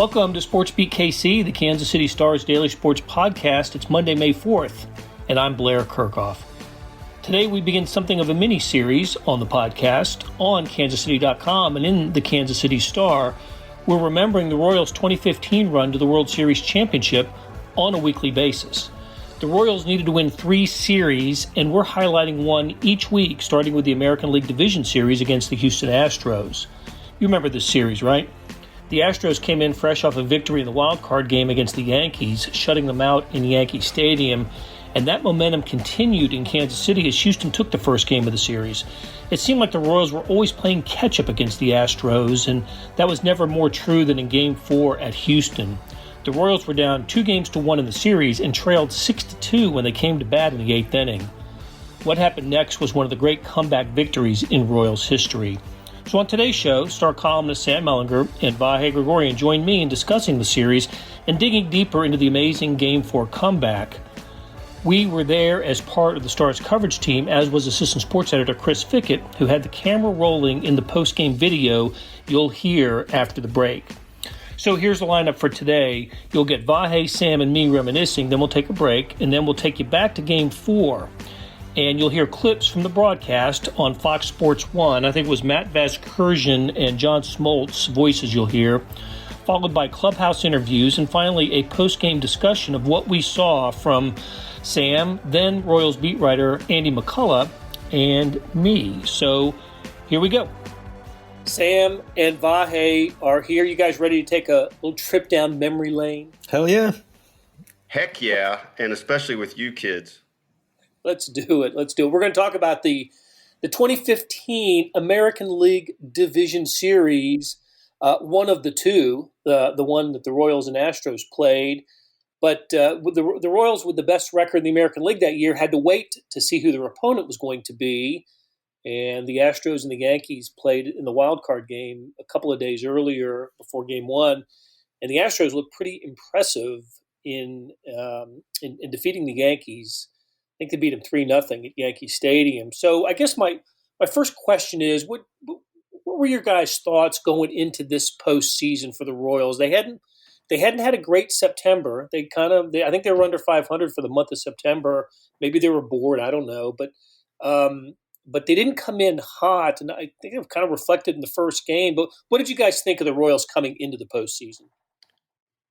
Welcome to SportsBeat KC, the Kansas City Stars daily sports podcast. It's Monday, May 4th, and I'm Blair Kerkhoff. Today we begin something of a mini-series on the podcast on kansascity.com and in the Kansas City Star. We're remembering the Royals' 2015 run to the World Series championship on a weekly basis. The Royals needed to win 3 series, and we're highlighting one each week, starting with the American League Division Series against the Houston Astros. You remember this series, right? The Astros came in fresh off a victory in the wild card game against the Yankees, shutting them out in Yankee Stadium, and that momentum continued in Kansas City as Houston took the first game of the series. It seemed like the Royals were always playing catch-up against the Astros, and that was never more true than in Game 4 at Houston. The Royals were down 2-1 in the series and trailed 6-2 when they came to bat in the 8th inning. What happened next was one of the great comeback victories in Royals history. So on today's show, star columnist Sam Mellinger and Vahe Gregorian joined me in discussing the series and digging deeper into the amazing Game 4 comeback. We were there as part of the Stars coverage team, as was assistant sports editor Chris Fickett, who had the camera rolling in the post-game video you'll hear after the break. So here's the lineup for today. You'll get Vahe, Sam, and me reminiscing, then we'll take a break, and then we'll take you back to Game 4. And you'll hear clips from the broadcast on Fox Sports 1. I think it was Matt Vasgersian and John Smoltz voices you'll hear, followed by clubhouse interviews, and finally a post-game discussion of what we saw from Sam, then Royals beat writer Andy McCullough, and me. So here we go. Sam and Vahe are here. You guys ready to take a little trip down memory lane? Hell yeah. Heck yeah, and especially with you kids. Let's do it. We're going to talk about the 2015 American League Division Series, one of the two, the one that the Royals and Astros played. But with the Royals, with the best record in the American League that year, had to wait to see who their opponent was going to be. And the Astros and the Yankees played in the wild card game a couple of days earlier before Game 1. And the Astros looked pretty impressive in defeating the Yankees. I think they beat them 3-0 at Yankee Stadium. So I guess my first question is, what were your guys' thoughts going into this postseason for the Royals? They hadn't had a great September. I think they were under 500 for the month of September. Maybe they were bored. I don't know, but they didn't come in hot, and I think it kind of reflected in the first game. But what did you guys think of the Royals coming into the postseason?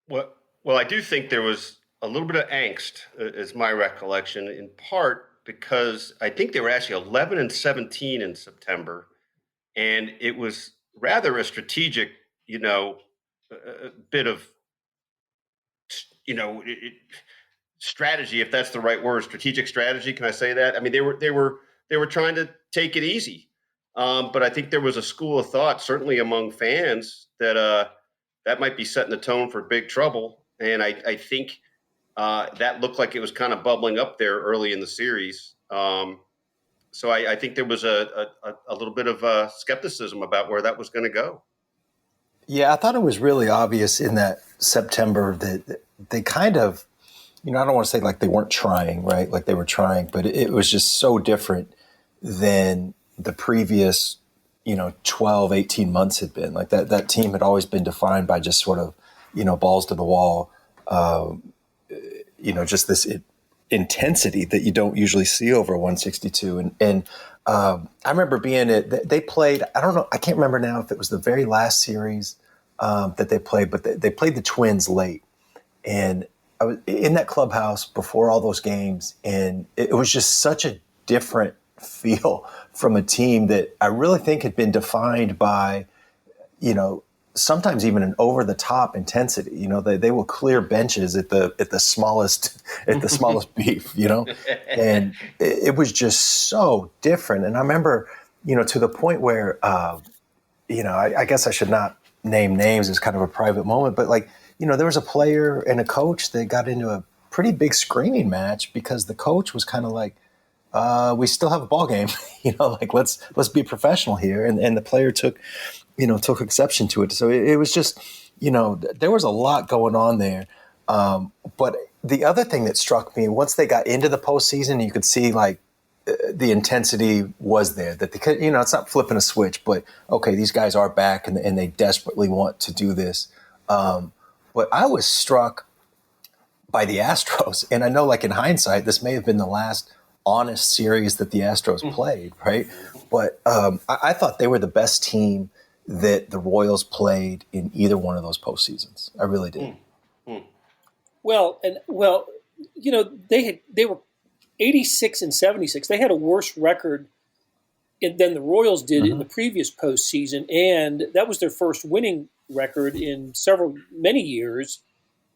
Well, I do think there was a little bit of angst, is my recollection, in part because I think they were actually 11-17 in September, and it was rather a strategic, bit of, strategy, if that's the right word, strategic strategy. Can I say that? I mean, they were trying to take it easy, but I think there was a school of thought, certainly among fans, that that might be setting the tone for big trouble, and I think. That looked like it was kind of bubbling up there early in the series. So I think there was a little bit of skepticism about where that was going to go. Yeah, I thought it was really obvious in that September that they kind of, I don't want to say like they weren't trying, right? Like they were trying, but it was just so different than the previous, 12, 18 months had been. Like that team had always been defined by just sort of, balls to the wall, just this intensity that you don't usually see over 162. And I remember they played, I don't know, I can't remember now if it was the very last series that they played, but they played the Twins late. And I was in that clubhouse before all those games, and it was just such a different feel from a team that I really think had been defined by, sometimes even an over-the-top intensity. They will clear benches at the smallest beef. And it was just so different. And I remember, to the point where, I guess I should not name names. It's kind of a private moment, but there was a player and a coach that got into a pretty big screaming match because the coach was kind of like, we still have a ball game, let's be professional here. And the player took exception to it. So it was just, there was a lot going on there. But the other thing that struck me, once they got into the postseason, you could see the intensity was there, that they could, it's not flipping a switch, but okay, these guys are back and they desperately want to do this. But I was struck by the Astros. And I know, like, in hindsight, this may have been the last honest series that the Astros played, right? But I thought they were the best team that the Royals played in either one of those postseasons. I really did. Well, they were 86 and 76. They had a worse record than the Royals did in the previous postseason, and that was their first winning record in many years.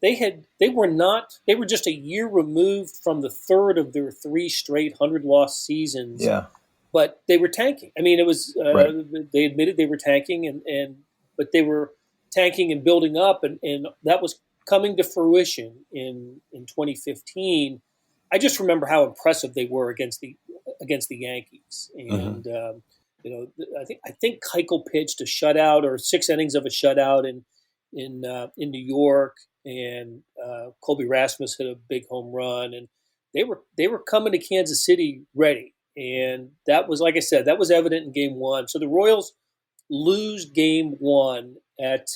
They were just a year removed from the third of their 3 straight 100-loss seasons. Yeah. But they were tanking. I mean, it was they admitted they were tanking, but they were tanking and building up, and that was coming to fruition in 2015. I just remember how impressive they were against the Yankees, and I think Keuchel pitched a shutout or 6 innings of a shutout in New York, and Colby Rasmus hit a big home run, and they were coming to Kansas City ready. And that was, like I said, that was evident in Game 1. So the Royals lose Game 1 at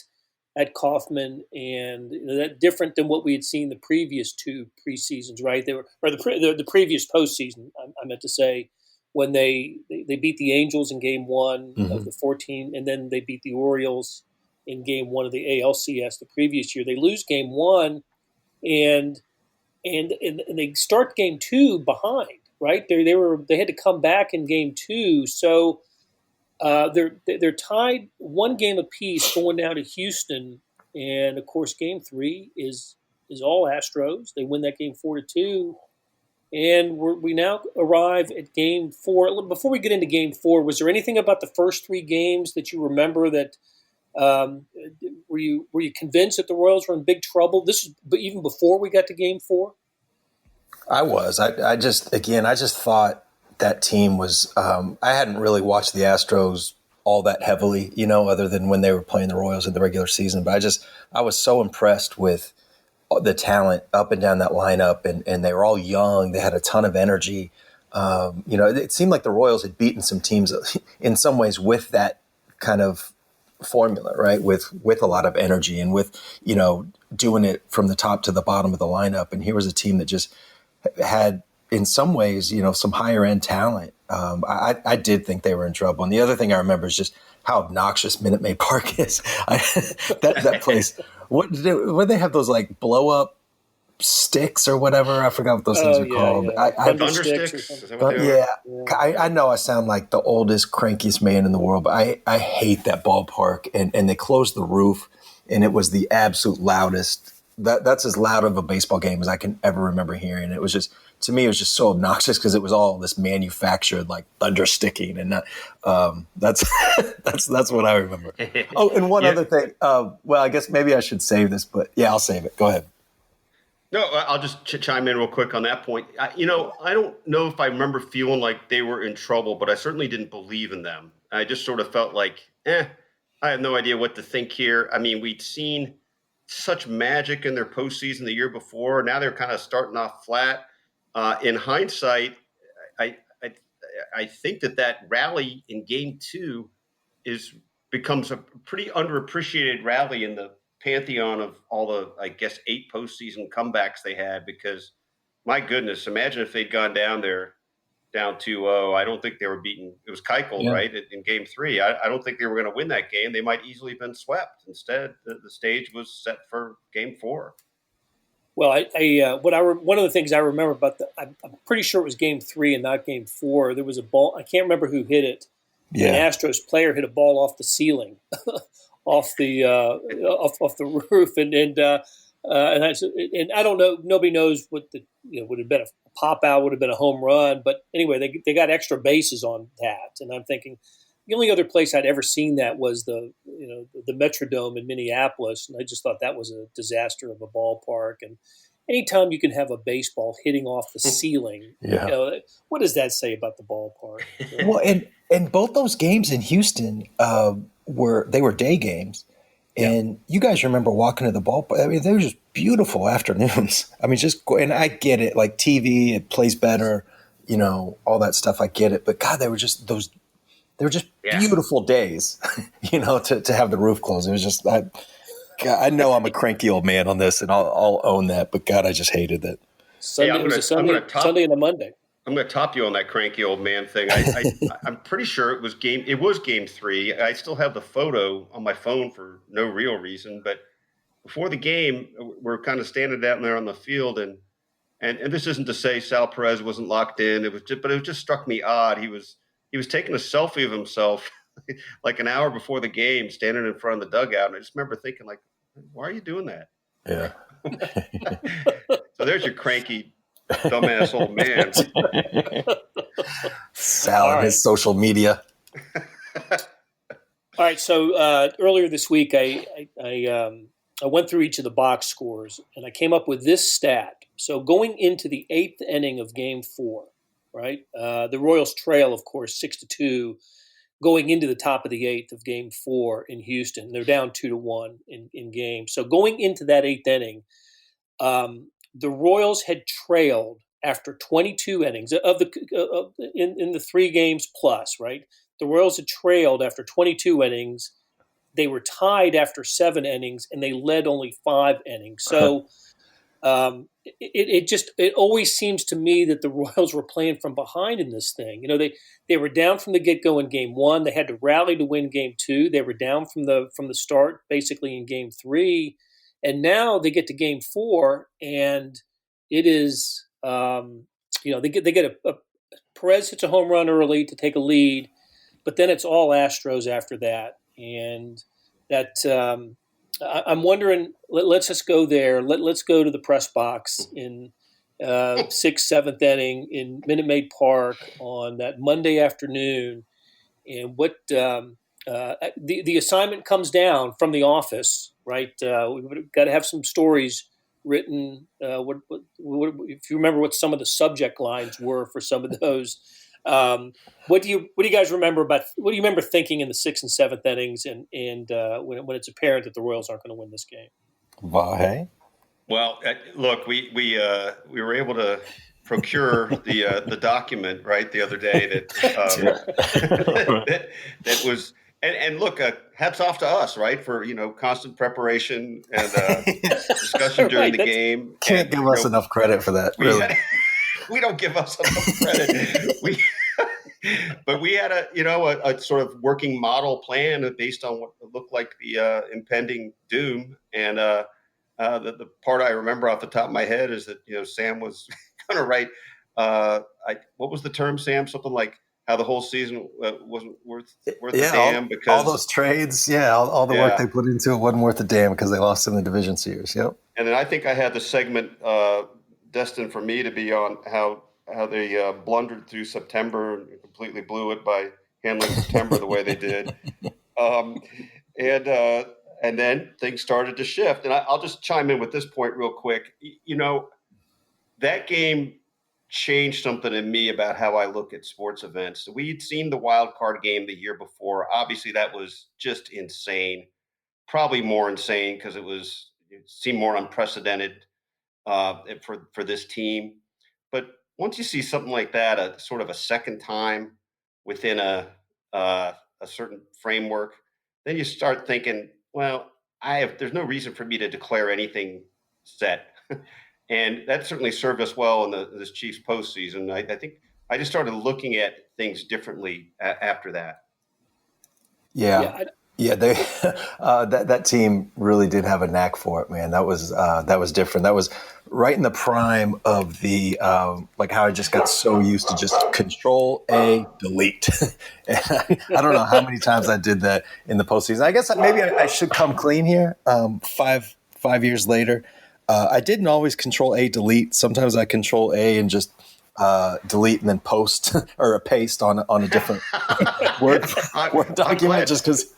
Kauffman, and that different than what we had seen the previous 2 preseasons, right? They were, or the previous postseason, I meant to say, when they beat the Angels in Game 1 of the 14, and then they beat the Orioles in Game 1 of the ALCS the previous year. They lose Game 1, and they start Game 2 behind. Right, they had to come back in Game 2, so they're tied 1 game apiece going down to Houston, and of course Game 3 is all Astros. They win that game 4-2, and we now arrive at Game 4. Before we get into Game 4, was there anything about the first 3 games that you remember that were you convinced that the Royals were in big trouble? This is even before we got to Game 4. I was. I just thought that team was. I hadn't really watched the Astros all that heavily, other than when they were playing the Royals in the regular season. But I was so impressed with the talent up and down that lineup, and they were all young. They had a ton of energy. It seemed like the Royals had beaten some teams in some ways with that kind of formula, right? With a lot of energy and with, doing it from the top to the bottom of the lineup. And here was a team that just had, in some ways, some higher end talent. I did think they were in trouble. And the other thing I remember is just how obnoxious Minute Maid Park is. That place. What they have, those like blow up sticks or whatever? I forgot what those things are called. Yeah. Thunder sticks. Is that what they are? I know I sound like the oldest, crankiest man in the world, but I hate that ballpark. And they closed the roof, and it was the absolute loudest. That's as loud of a baseball game as I can ever remember hearing. It was just, to me, it was just so obnoxious because it was all this manufactured like thunder sticking, and that's what I remember. Oh, and one other thing. Well, I guess maybe I should save this, but yeah, I'll save it. Go ahead. No, I'll just chime in real quick on that point. I don't know if I remember feeling like they were in trouble, but I certainly didn't believe in them. I just sort of felt like, I have no idea what to think here. I mean, we'd seen such magic in their postseason the year before. Now they're kind of starting off flat. In hindsight, I think that rally in Game 2 becomes a pretty underappreciated rally in the pantheon of all the, I guess, 8 postseason comebacks they had, because my goodness, imagine if they'd gone down there down 2-0. I don't think they were beaten. It was Keuchel, right, in Game 3. I don't think they were going to win that game. They might easily have been swept. Instead, the stage was set for Game 4. Well, one of the things I remember about I'm pretty sure it was Game 3 and not Game 4. There was a ball. I can't remember who hit it. Yeah. An Astros player hit a ball off the ceiling, off the roof, and I don't know. Nobody knows what would have been a pop out, would have been a home run. But anyway, they got extra bases on that, and I'm thinking the only other place I'd ever seen that was the Metrodome in Minneapolis, and I just thought that was a disaster of a ballpark. And anytime you can have a baseball hitting off the ceiling, what does that say about the ballpark? Well, and both those games in Houston were day games. And you guys remember walking to the ballpark. I mean, they were just beautiful afternoons. I mean, and I get it, like TV, it plays better, all that stuff. I get it. But God, they were just beautiful days, to have the roof closed. It was just, God, I know I'm a cranky old man on this, and I'll own that. But God, I just hated that. Sunday, it was a Sunday and a Monday. I'm going to top you on that cranky old man thing. I'm pretty sure it was game 3. I still have the photo on my phone for no real reason. But before the game, we're kind of standing down there on the field, and this isn't to say Sal Perez wasn't locked in. But it just struck me odd. He was taking a selfie of himself like an hour before the game, standing in front of the dugout. And I just remember thinking, like, why are you doing that? Yeah. So there's your cranky, dumbass old man. Sal and his social media. All right. So earlier this week, I went through each of the box scores, and I came up with this stat. So going into the 8th inning of Game 4, right? The Royals trail, of course, 6-2, going into the top of the 8th of Game 4 in Houston. They're down 2-1 in game. So going into that 8th inning, the Royals had trailed after 22 innings in the 3 games plus, right? The Royals had trailed after 22 innings. They were tied after 7 innings, and they led only 5 innings. So it always seems to me that the Royals were playing from behind in this thing. You know, they were down from the get-go in Game 1. They had to rally to win Game 2. They were down from the start, basically in Game 3. And now they get to Game 4, and it is, they get a Perez hits a home run early to take a lead, but then it's all Astros after that. And that I'm wondering, let's just go there. Let's go to the press box in 6th, 7th inning in Minute Maid Park on that Monday afternoon. And what the assignment comes down from the office, right? We've got to have some stories written. What if you remember what some of the subject lines were for some of those? What do you guys remember about? What do you remember thinking in the 6th and 7th innings, and when it's apparent that the Royals aren't going to win this game? Vahe? Well, look, we were able to procure the document right the other day that was and look, hats off to us, right, for constant preparation and discussion during the game. Can't give us enough credit for that. Really, we don't give us enough credit. But we had a sort of working model plan based on what looked like the impending doom. And the part I remember off the top of my head is that Sam was going to write. What was the term, Sam? Something like how the whole season wasn't worth a damn because all those trades, all the work they put into it wasn't worth a damn because they lost in the division series. Yep. And then I think I had the segment destined for me to be on how they blundered through September and completely blew it by handling September the way they did. And then things started to shift. And I'll just chime in with this point real quick. That game changed something in me about how I look at sports events. We'd seen the wild card game the year before. Obviously, that was just insane, probably more insane because it seemed more unprecedented for this team. But once you see something like that, a sort of a second time within a certain framework, then you start thinking, well, there's no reason for me to declare anything set. And that certainly served us well in this Chiefs postseason. I think I just started looking at things differently after that. Yeah. They that team really did have a knack for it, man. That was different. That was right in the prime of the like how I just got so used to just Control A, delete. And I don't know how many times I did that in the postseason. I guess maybe I should come clean here. 5 years later, I didn't always Control A, delete. Sometimes I Control A and just delete and then post or paste on a different Word document just because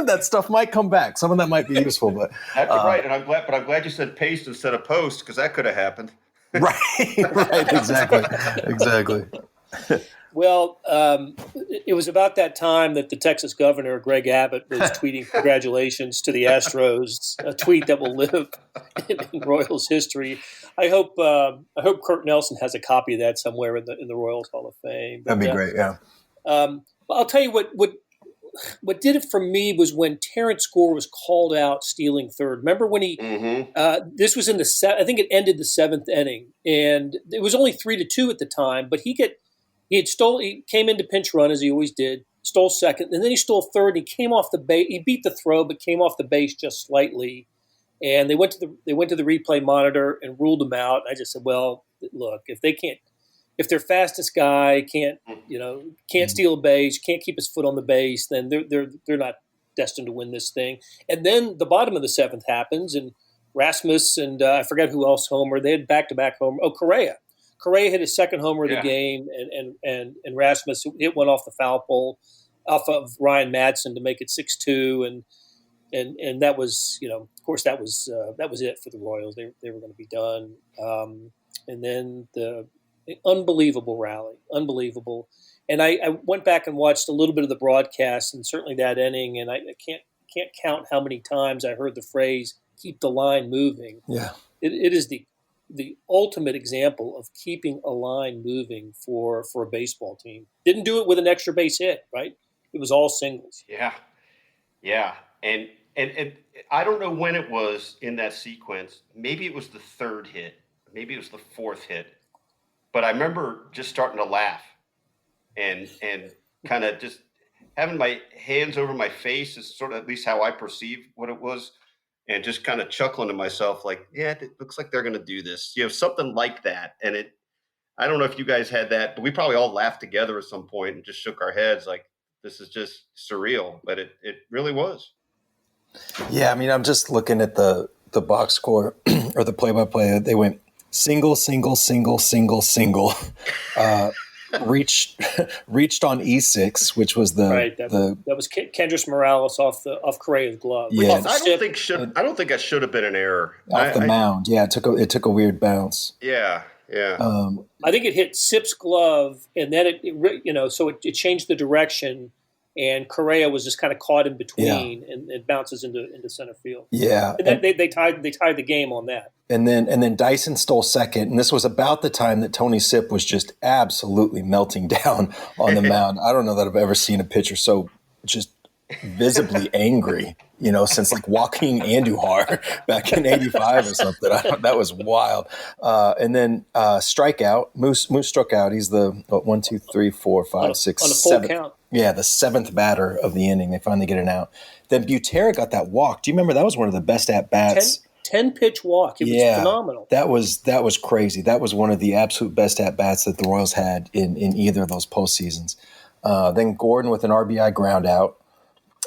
that stuff might come back. Some of that might be useful, but that's right. And I'm glad you said paste instead of post because that could have happened. Right, exactly. Well, it was about that time that the Texas governor, Greg Abbott, was tweeting congratulations to the Astros, a tweet that will live in Royals history. I hope Kurt Nelson has a copy of that somewhere in the Royals Hall of Fame. That'd be great, yeah. I'll tell you what what did it for me was when Terrence Gore was called out stealing third. Remember when he? This was in the I think it ended the seventh inning, and it was only 3-2 at the time. But he came into pinch run as he always did, stole second, and then he stole third. And he came off the base. He beat the throw, but came off the base just slightly. And they went to the replay monitor and ruled him out. I just said, well, look, if their fastest guy can't steal a base, can't keep his foot on the base, then they're not destined to win this thing. And then the bottom of the seventh happens, and Rasmus and I forget who else homer. They had back-to-back homer. Oh, Correa hit his second homer of the game, and Rasmus hit one off the foul pole, off of Ryan Madsen to make it 6-2, and that was, of course, that was it for the Royals. They were going to be done, and then the unbelievable rally, unbelievable. And I went back and watched a little bit of the broadcast, and certainly that inning, and I can't count how many times I heard the phrase "keep the line moving." Yeah, it is the ultimate example of keeping a line moving for a baseball team. Didn't do it with an extra base hit, right? It was all singles. Yeah, and I don't know when it was in that sequence. Maybe it was the third hit. Maybe it was the fourth hit. But I remember just starting to laugh and kind of just having my hands over my face is sort of at least how I perceive what it was, and just kind of chuckling to myself like, yeah, it looks like they're going to do this. Something like that. And I don't know if you guys had that, but we probably all laughed together at some point and just shook our heads like, this is just surreal. But it really was. Yeah, I mean, I'm just looking at the box score or the play-by-play. They went single, single, single, single, single. Reached on E6, which was that was Kendrys Morales off Correa's glove. Yeah, I don't think that should have been an error off the mound. Yeah, it took a weird bounce. Yeah. I think it hit Sip's glove, and then it changed the direction. And Correa was just kind of caught in between, and it bounces into center field. Yeah, and they tied the game on that. And then Dyson stole second, and this was about the time that Tony Sip was just absolutely melting down on the mound. I don't know that I've ever seen a pitcher so just visibly angry, since like Joaquin Andujar back in '85 or something. That was wild. And then strikeout. Moose struck out. He's the 1, 2, 3, 4, 5, 6, on a full 7th. count. Yeah, the seventh batter of the inning. They finally get it out. Then Butera got that walk. Do you remember that was one of the best at bats? 10-pitch walk. It was phenomenal. That was crazy. That was one of the absolute best at bats that the Royals had in either of those postseasons. Then Gordon with an RBI ground out.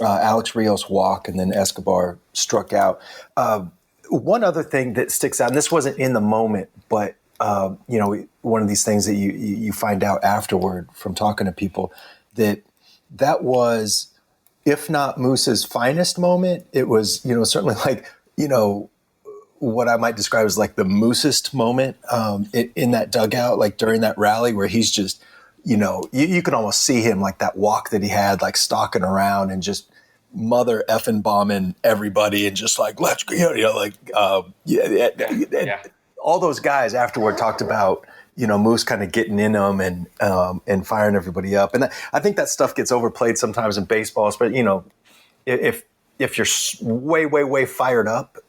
Alex Rios walk, and then Escobar struck out. One other thing that sticks out, and this wasn't in the moment, but one of these things that you find out afterward from talking to people, that was, if not Moose's finest moment, it was certainly like what I might describe as like the Moosest moment in that dugout, like during that rally where he's just. You can almost see him like that walk that he had, like stalking around and just mother effing bombing everybody and just like, let's go, all those guys afterward talked about, Moose kind of getting in them and firing everybody up. And I think that stuff gets overplayed sometimes in baseball, but if you're way, way, way fired up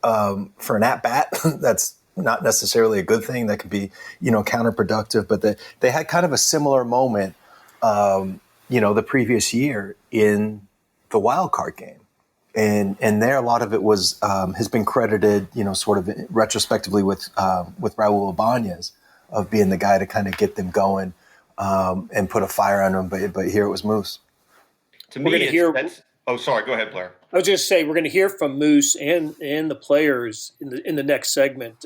for an at-bat, that's not necessarily a good thing. That could be, counterproductive. But they had kind of a similar moment, the previous year in the wild card game, and there a lot of it was has been credited, sort of retrospectively with Raul Ibanez of being the guy to kind of get them going and put a fire on them. But here it was Moose. To me, oh, sorry. Go ahead, Blair. I was just saying we're going to hear from Moose and the players in the next segment.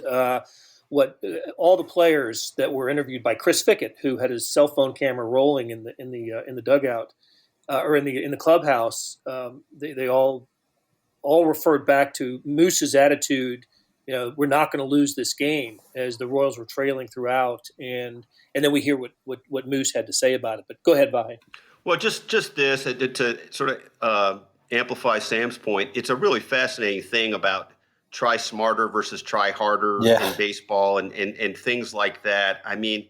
What all the players that were interviewed by Chris Fickett, who had his cell phone camera rolling in the dugout or in the clubhouse, they all referred back to Moose's attitude. We're not going to lose this game, as the Royals were trailing throughout, and then we hear what Moose had to say about it. But go ahead, Vahe. Well, just this to sort of amplify Sam's point. It's a really fascinating thing about try smarter versus try harder in baseball and things like that. I mean,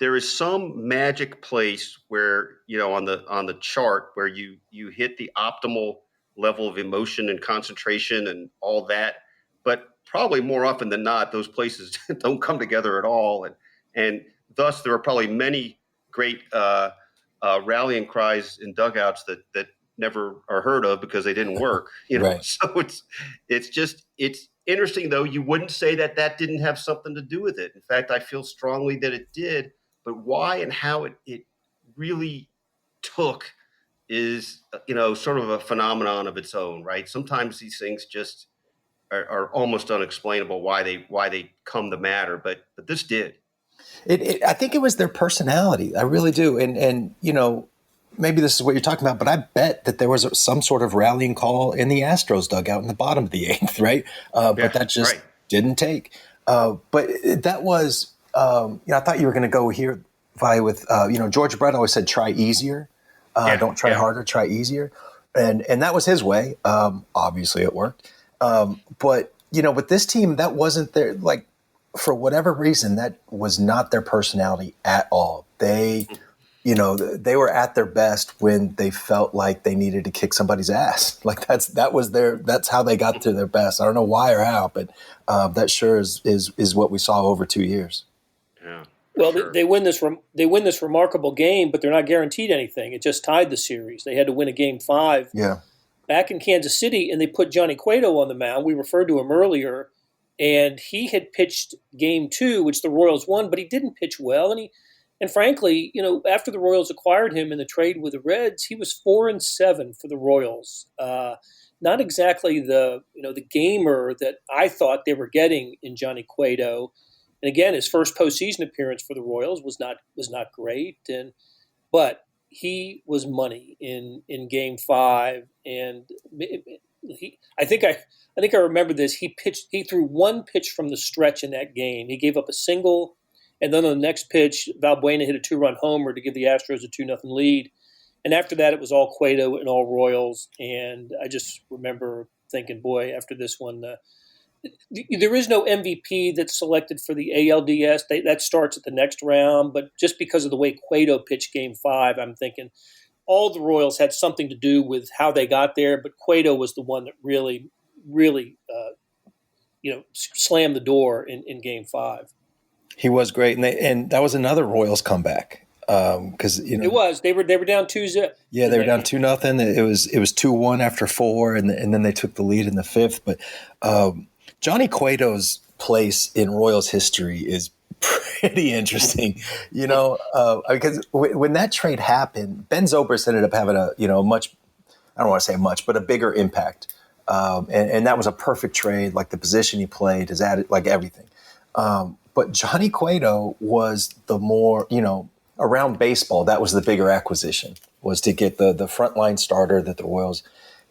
there is some magic place where, on the chart where you hit the optimal level of emotion and concentration and all that. But probably more often than not, those places don't come together at all. And thus there are probably many great rallying cries in dugouts that never are heard of because they didn't work, Right. So it's interesting, though. You wouldn't say that didn't have something to do with it. In fact, I feel strongly that it did. But why and how it really took is, sort of a phenomenon of its own, right? Sometimes these things just are almost unexplainable why they come to matter, but this did. I think it was their personality. I really do. And maybe this is what you're talking about, but I bet that there was some sort of rallying call in the Astros dugout in the bottom of the eighth, right? But that just didn't take. But that was. I thought you were going to go here, Vahe, with George Brett always said, "Try easier, don't try harder, try easier," and that was his way. Obviously, it worked. But with this team, that wasn't their for whatever reason, that was not their personality at all. They were at their best when they felt like they needed to kick somebody's ass. That's how they got to their best. I don't know why or how, but that sure is what we saw over 2 years. Yeah. Well, sure. they win this remarkable game, but they're not guaranteed anything. It just tied the series. They had to win a game 5. Yeah. Back in Kansas City, and they put Johnny Cueto on the mound. We referred to him earlier, and he had pitched game 2, which the Royals won, but he didn't pitch well. And frankly, after the Royals acquired him in the trade with the Reds, he was 4-7 for the Royals. Not exactly the gamer that I thought they were getting in Johnny Cueto. And again, his first postseason appearance for the Royals was not great, but he was money in Game 5, and I think I remember this. He threw one pitch from the stretch in that game. He gave up a single, and then on the next pitch, Valbuena hit a 2-run homer to give the Astros a 2-0 lead. And after that, it was all Cueto and all Royals. And I just remember thinking, boy, after this one. There is no MVP that's selected for the ALDS. That starts at the next round. But just because of the way Cueto pitched Game 5, I'm thinking all the Royals had something to do with how they got there. But Cueto was the one that really, really, slammed the door in Game 5. He was great, and that was another Royals comeback. Because it was they were down 2-0. Yeah, they were down 2-0. It was 2-1 after 4, and then they took the lead in the 5th. But Johnny Cueto's place in Royals history is pretty interesting, because when that trade happened, Ben Zobrist ended up having a much, I don't want to say much, but a bigger impact. And that was a perfect trade. Like the position he played is added, like everything. But Johnny Cueto was the more, around baseball, that was the bigger acquisition, was to get the frontline starter that the Royals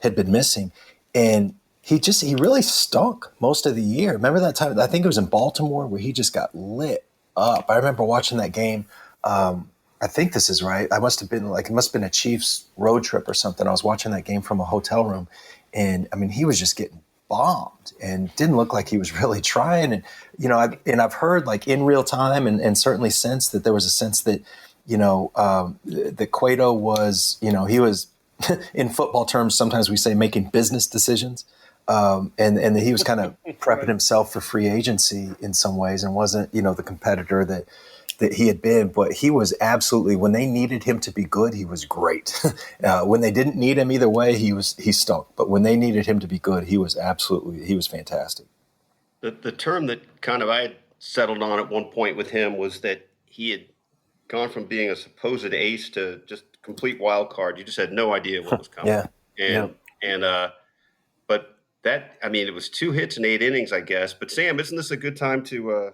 had been missing. And he really stunk most of the year. Remember that time? I think it was in Baltimore where he just got lit up. I remember watching that game. I think this is right. It must have been a Chiefs road trip or something. I was watching that game from a hotel room, and I mean, he was just getting bombed and didn't look like he was really trying. And I've heard like in real time and certainly since that there was a sense that that Cueto was he was in football terms sometimes we say making business decisions. And that he was kind of prepping himself for free agency in some ways and wasn't, the competitor that he had been. But he was absolutely, when they needed him to be good, he was great. When they didn't need him either way, he stunk. But when they needed him to be good, he was fantastic. The term that kind of I had settled on at one point with him was that he had gone from being a supposed ace to just complete wild card. You just had no idea what was coming. But that, I mean, it was 2 hits in 8 innings, I guess. But Sam, isn't this a good time to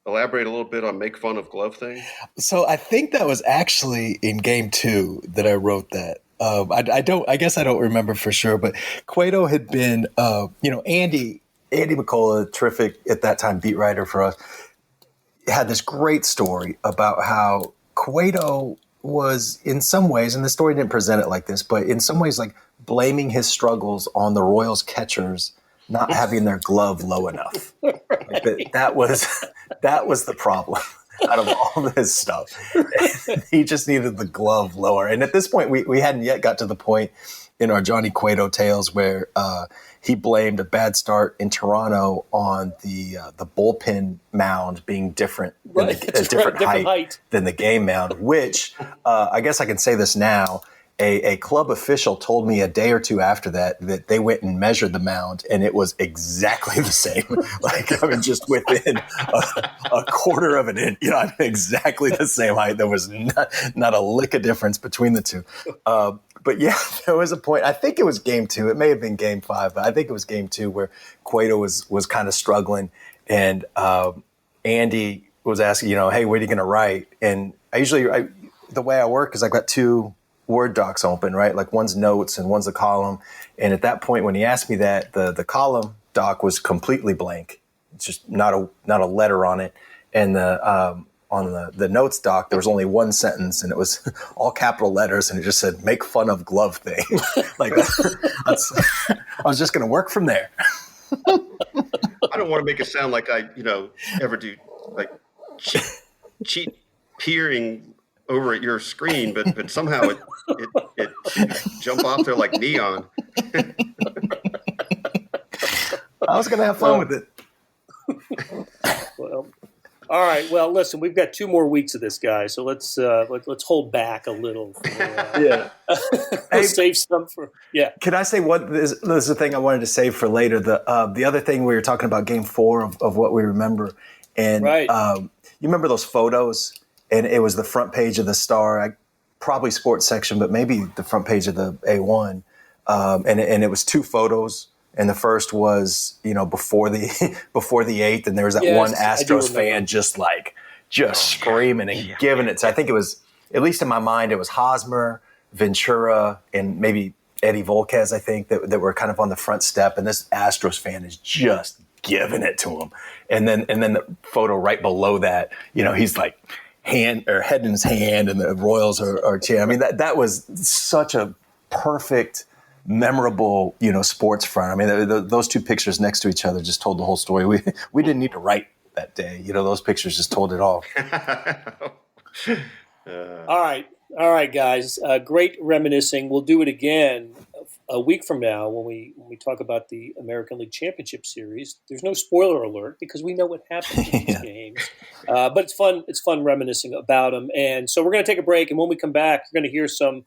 elaborate a little bit on make fun of glove thing? So I think that was actually in Game 2 that I wrote that. I guess I don't remember for sure, but Cueto had been, Andy McCullough, terrific at that time beat writer for us, had this great story about how Cueto was in some ways, and the story didn't present it like this, but in some ways like blaming his struggles on the Royals catchers not having their glove low enough. Like that was the problem. out of all this stuff. He just needed the glove lower. And at this point, we hadn't yet got to the point in our Johnny Cueto tales where he blamed a bad start in Toronto on the bullpen mound being different, right. a different height than the game mound, which I guess I can say this now. A club official told me a day or two after that they went and measured the mound, and it was exactly the same. Just within a quarter of an inch, exactly the same height. There was not a lick of difference between the two. But yeah, there was a point. I think it was game 2. It may have been game 5, but I think it was game 2 where Cueto was kind of struggling, and Andy was asking, hey, what are you going to write? And the way I work is I've got 2 Word docs open, right? Like one's notes and one's a column. And at that point, when he asked me that, the column doc was completely blank. It's just not a letter on it. And on the notes doc, there was only one sentence, and it was all capital letters, and it just said, "Make fun of glove thing." I was just going to work from there. I don't want to make it sound like I, ever do like cheat peering over at your screen, but somehow it jump off there like neon. I was going to have fun with it. Well, all right. Well, listen, we've got 2 more weeks of this, guys. So let's hold back a little. Yeah. Let's save some for. Yeah. Can I say what this is the thing I wanted to save for later? The other thing we were talking about, game 4 of what we remember, and right. You remember those photos, and it was the front page of the Star, probably sports section, but maybe the front page of the A1, and it was 2 photos. And the first was, before the 8th, and there was that one Astros fan just screaming and giving it. So I think it was, at least in my mind, it was Hosmer, Ventura, and maybe Eddie Volquez, I think, that were kind of on the front step. And this Astros fan is just giving it to him. And then the photo right below that, he's like head in his hand, and the Royals are cheering. I mean, that was such a perfect, memorable, sports front. I mean, those 2 pictures next to each other just told the whole story. We didn't need to write that day. Those pictures just told it all. All right, guys. Great reminiscing. We'll do it again a week from now when we talk about the American League Championship Series. There's no spoiler alert because we know what happens in these games. But it's fun. It's fun reminiscing about them. And so we're going to take a break, and when we come back, you're going to hear some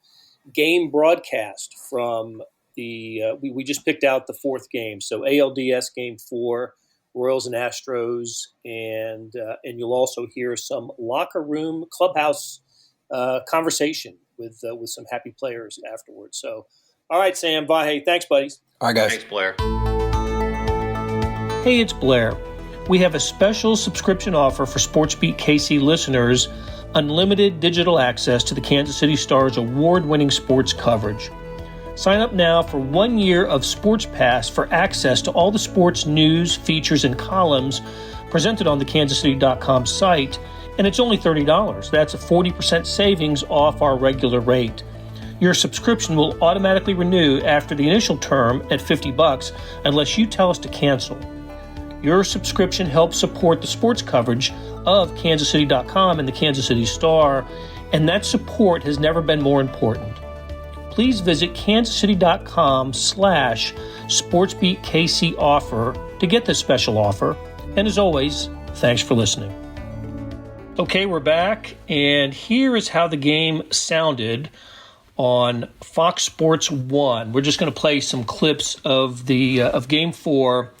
game broadcast from we just picked out the 4th game. So ALDS game 4, Royals and Astros, and you'll also hear some locker room clubhouse conversation with some happy players afterwards. So, all right, Sam, Vahe, thanks, buddies. All right, guys. Thanks, Blair. Hey, it's Blair. We have a special subscription offer for SportsBeat KC listeners. Unlimited digital access to the Kansas City Star's award-winning sports coverage. Sign up now for 1 year of Sports Pass for access to all the sports news, features, and columns presented on the kansascity.com site, and it's only $30. That's a 40% savings off our regular rate. Your subscription will automatically renew after the initial term at $50 unless you tell us to cancel. Your subscription helps support the sports coverage of kansascity.com and the Kansas City Star, and that support has never been more important. Please visit kansascity.com/SportsBeatKC offer to get this special offer. And as always, thanks for listening. Okay, we're back, and here is how the game sounded on Fox Sports 1. We're just going to play some clips of Game 4.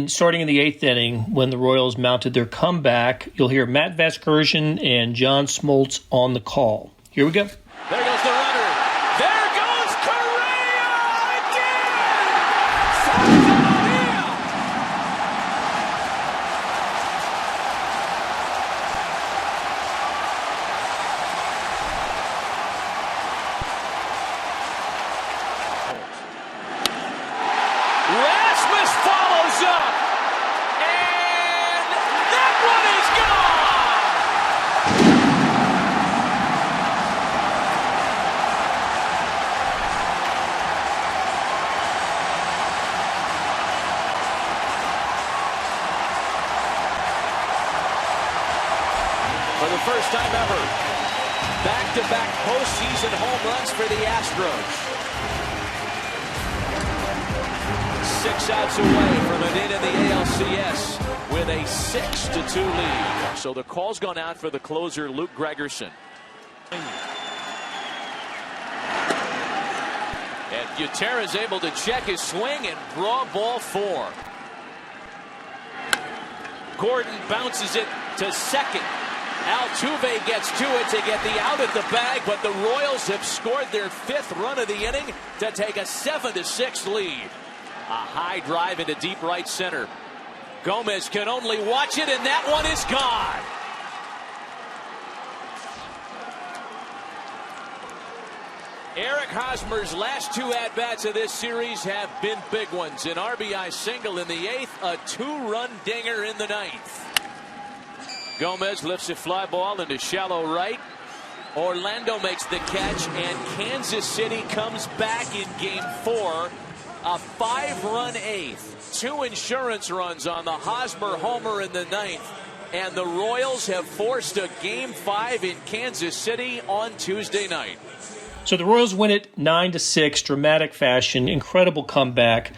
Starting in the 8th inning, when the Royals mounted their comeback, you'll hear Matt Vasgersian and John Smoltz on the call. Here we go. There goes the runner. There goes Correa again! Rasmus follows up, and that one is gone! for the first time ever. Back-to-back postseason home runs for the Astros. 6 outs away from an in the ALCS with a 6-2 lead. So the call's gone out for the closer, Luke Gregorian. And Gutierrez able to check his swing and draw ball 4. Gordon bounces it to second. Altuve gets to it to get the out at the bag, but the Royals have scored their 5th run of the inning to take a 7-6 lead. A high drive into deep right center. Gomez can only watch it, and that one is gone. Eric Hosmer's last 2 at-bats of this series have been big ones. An RBI single in the 8th, a 2-run dinger in the 9th. Gomez lifts a fly ball into shallow right. Orlando makes the catch, and Kansas City comes back in Game 4. A 5-run 8th, 2 insurance runs on the Hosmer homer in the 9th, and the Royals have forced a Game 5 in Kansas City on Tuesday night. So the Royals win it 9-6, dramatic fashion, incredible comeback.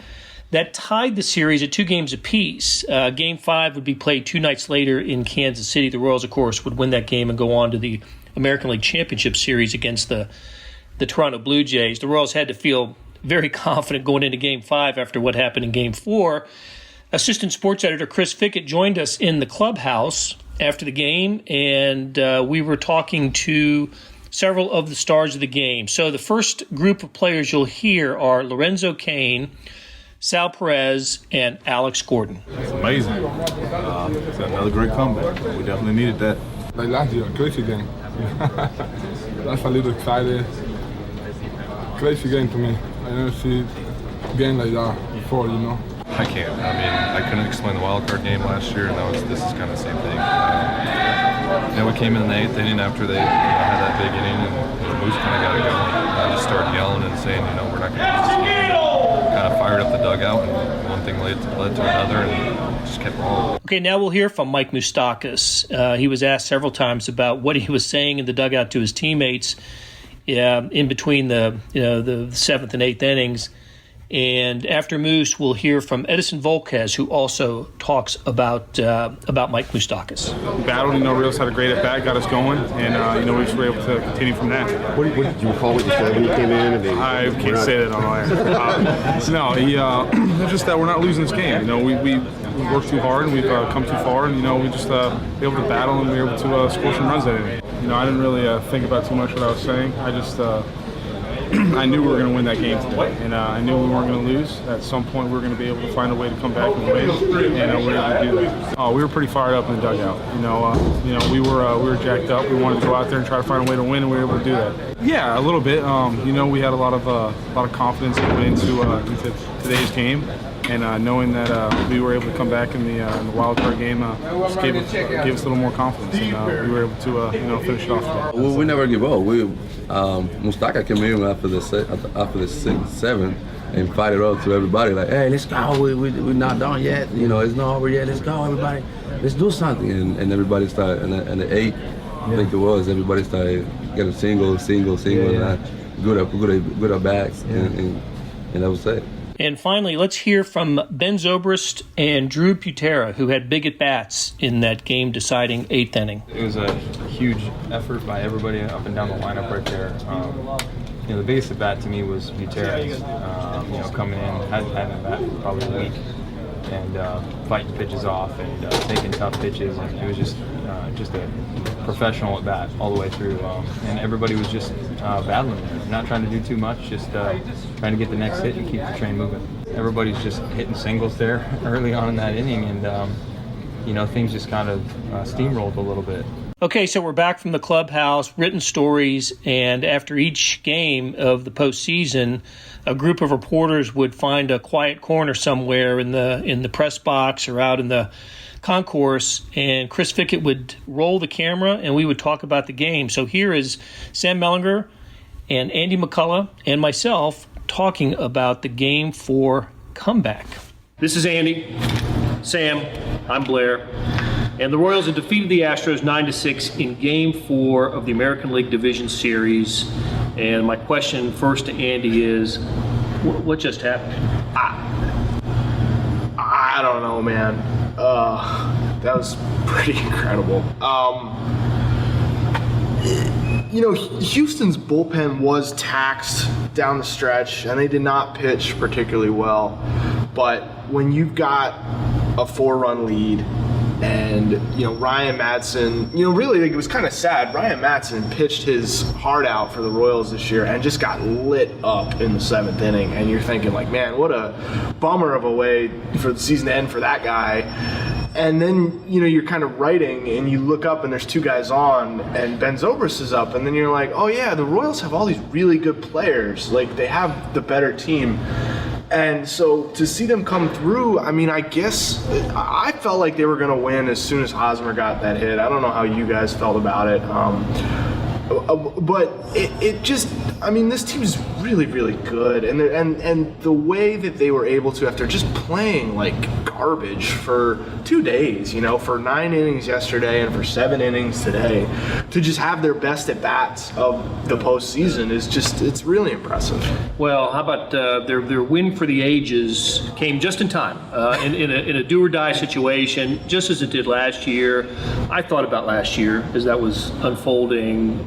That tied the series at 2 games apiece. Game 5 would be played 2 nights later in Kansas City. The Royals, of course, would win that game and go on to the American League Championship Series against the Toronto Blue Jays. The Royals had to feel very confident going into Game 5 after what happened in Game 4. Assistant sports editor Chris Fickett joined us in the clubhouse after the game, and we were talking to several of the stars of the game. So the first group of players you'll hear are Lorenzo Cain, Sal Perez, and Alex Gordon. It's amazing. It's another great comeback. We definitely needed that. Like last year, crazy game. That's a little excited. Crazy game to me. I never see a game like that before, you know. I can't. I mean, I couldn't explain the wild card game last year, and this is kind of the same thing. We came in the 8th inning after they had that big inning, and the Moose kind of got it going. I just started yelling and saying, we're not going to lose this game. Kind of fired up the dugout, and one thing led to another, and just kept rolling. Okay, now we'll hear from Mike Moustakas. He was asked several times about what he was saying in the dugout to his teammates in between the 7th and 8th innings. And after Moose, we'll hear from Edison Volquez, who also talks about Mike Moustakas. We battled, Rios had a great at-bat, got us going, and, we just were able to continue from that. What did you recall what you said when you came in? I can't say that on air. It's just that we're not losing this game. We worked too hard, and we've come too far, and, we just were able to battle, and we were able to score some runs that inning. I didn't really think about too much what I was saying. I just I knew we were going to win that game today, and I knew we weren't going to lose. At some point, we were going to be able to find a way to come back and win, and we were able to do that. We were pretty fired up in the dugout. We were jacked up. We wanted to go out there and try to find a way to win, and we were able to do that. Yeah, a little bit. We had a lot of confidence going into today's game. And knowing that we were able to come back in the wild card game just gave us a little more confidence, and we were able to finish it off. Well, we never give up. Moustakas came in after the 6-7 and fired it up to everybody like, hey, let's go. We're not done yet. It's not over yet. Let's go, everybody. Let's do something. And everybody started. And the 8, I think it was. Everybody started getting single, and good at bats, and that was it. And finally, let's hear from Ben Zobrist and Drew Butera, who had big at-bats in that game-deciding 8th inning. It was a huge effort by everybody up and down the lineup right there. The biggest at-bat to me was Butera. Coming in, hadn't at-bat for probably a week, and fighting pitches off and taking tough pitches. And it was just a professional at-bat all the way through. And everybody was just battling there, not trying to do too much, just trying to get the next hit and keep the train moving. Everybody's just hitting singles there early on in that inning, and things just kind of steamrolled a little bit. Okay, so we're back from the clubhouse, written stories, and after each game of the postseason, a group of reporters would find a quiet corner somewhere in the press box or out in the concourse, and Chris Fickett would roll the camera, and we would talk about the game. So here is Sam Mellinger and Andy McCullough and myself talking about the Game 4 comeback. This is Andy. Sam, I'm Blair. And the Royals have defeated the Astros 9-6 in Game 4 of the American League Division Series. And my question first to Andy is, what just happened? I don't know, man. That was pretty incredible. Houston's bullpen was taxed down the stretch, and they did not pitch particularly well. But when you've got a 4-run lead, and Ryan Madsen, really it was kind of sad. Ryan Madsen pitched his heart out for the Royals this year and just got lit up in the 7th inning. And you're thinking, like, man, what a bummer of a way for the season to end for that guy. And then, you're kind of writing and you look up and there's 2 guys on and Ben Zobrist is up. And then you're like, oh yeah, the Royals have all these really good players. Like, they have the better team. And so to see them come through, I guess I felt like they were going to win as soon as Hosmer got that hit. I don't know how you guys felt about it. But it just, this team is really, really good. And the way that they were able to, after just playing like garbage for 2 days, for 9 innings yesterday and for 7 innings today, to just have their best at bats of the postseason it's really impressive. Well, how about their win for the ages came just in time in a do or die situation, just as it did last year. I thought about last year as that was unfolding.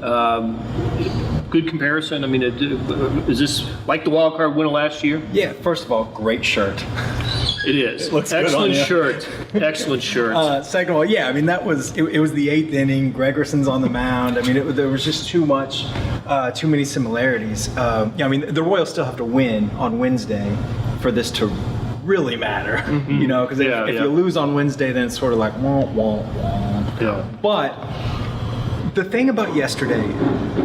Good comparison. Is this like the wild card win of last year? Yeah. First of all, great shirt. It is. It looks excellent good on shirt. Excellent shirt. Second of all, yeah. That was it was the 8th inning. Gregorson's on the mound. There was just too many similarities. The Royals still have to win on Wednesday for this to really matter. Mm-hmm. Because if you lose on Wednesday, then it's sort of like wah wah wah. Yeah. But the thing about yesterday,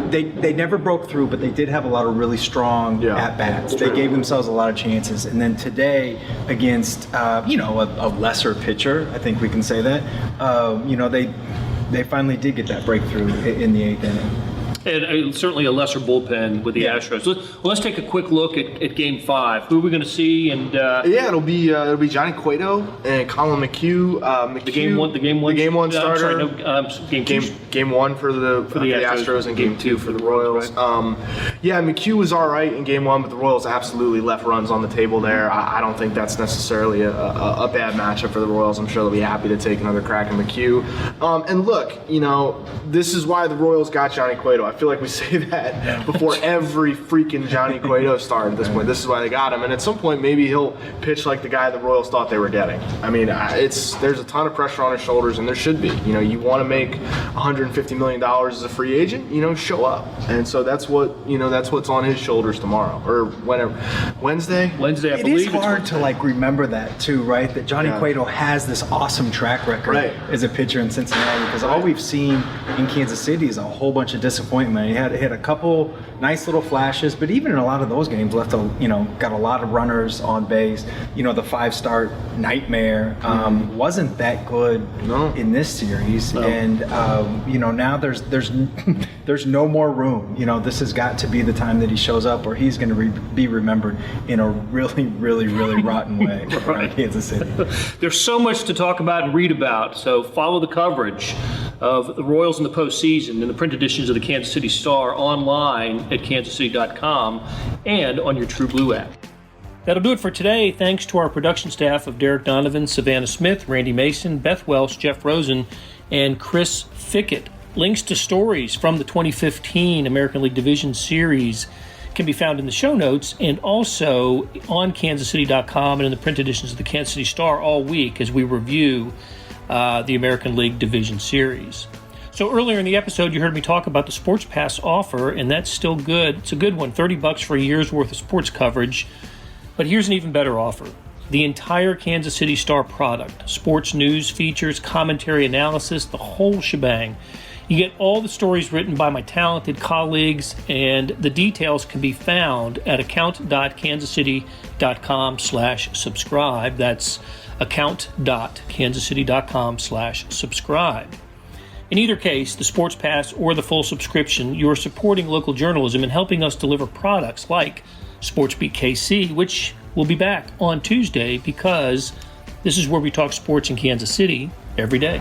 they never broke through, but they did have a lot of really strong at-bats. They gave themselves a lot of chances. And then today, against a lesser pitcher, I think we can say that, they finally did get that breakthrough in the 8th inning. And certainly a lesser bullpen with the Astros. Let's take a quick look at Game 5. Who are we going to see? And it'll be Johnny Cueto and Colin McHugh. The game one starter. Game 1 for the Astros and Game 2 for the Royals. Right. McHugh was all right in Game 1, but the Royals absolutely left runs on the table there. I don't think that's necessarily a bad matchup for the Royals. I'm sure they'll be happy to take another crack at McHugh. And look, this is why the Royals got Johnny Cueto. I feel like we say that before every freaking Johnny Cueto start at this point. This is why they got him. And at some point, maybe he'll pitch like the guy the Royals thought they were getting. There's a ton of pressure on his shoulders, and there should be. You want to make $150 million as a free agent, show up. And so that's what's on his shoulders tomorrow or whenever. Wednesday, I believe. It is hard to remember that too, right? That Johnny Cueto has this awesome track record as a pitcher in Cincinnati, because all we've seen in Kansas City is a whole bunch of disappointment. He had a couple nice little flashes, but even in a lot of those games, got a lot of runners on base. The 5-start nightmare wasn't that good in this series, and now there's no more room. This has got to be the time that he shows up, or he's going to be remembered in a really, really, really rotten way around Kansas City. There's so much to talk about and read about, so follow the coverage of the Royals in the postseason in the print editions of the Kansas City Star online at kansascity.com and on your True Blue app. That'll do it for today. Thanks to our production staff of Derek Donovan, Savannah Smith, Randy Mason, Beth Welsh, Jeff Rosen, and Chris Fickett. Links to stories from the 2015 American League Division Series can be found in the show notes and also on kansascity.com and in the print editions of the Kansas City Star all week as we review the American League Division Series. So earlier in the episode, you heard me talk about the Sports Pass offer, and that's still good. It's a good one, $30 for a year's worth of sports coverage. But here's an even better offer. The entire Kansas City Star product, sports news, features, commentary, analysis, the whole shebang. You get all the stories written by my talented colleagues, and the details can be found at account.kansascity.com/subscribe. That's account.kansascity.com/subscribe. In either case, the Sports Pass or the full subscription, you are supporting local journalism and helping us deliver products like SportsBeat KC, which will be back on Tuesday because this is where we talk sports in Kansas City every day.